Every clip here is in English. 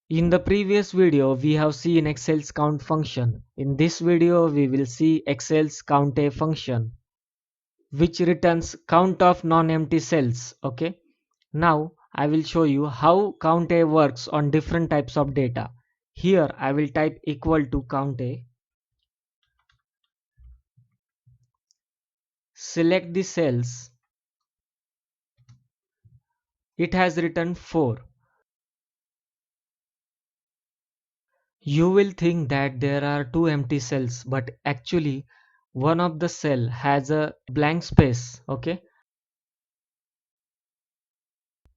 In the previous video, we have seen Excel's count function. In this video, we will see Excel's Counta function, which returns count of non-empty cells. Okay. Now, I will show you how Counta works on different types of data. Here, I will type equal to Counta. Select the cells. It has written 4. You will think that there are two empty cells, but actually one of the cell has a blank space. Okay.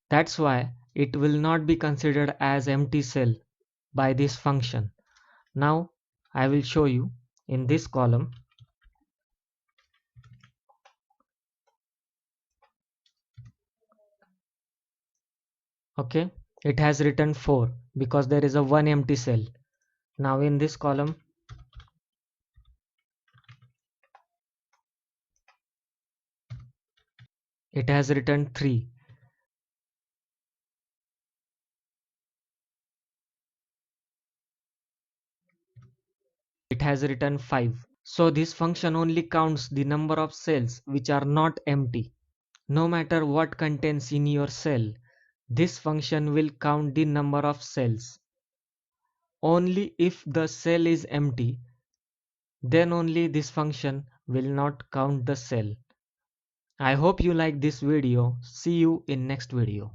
That's why it will not be considered as empty cell by this function. Now I will show you in this column. Okay, it has written 4 because there is a one empty cell. Now in this column it has written 3. It has written 5. So this function only counts the number of cells which are not empty. No matter what contains in your cell, this function will count the number of cells. Only if the cell is empty, then only this function will not count the cell. I hope you like this video. See you in next video.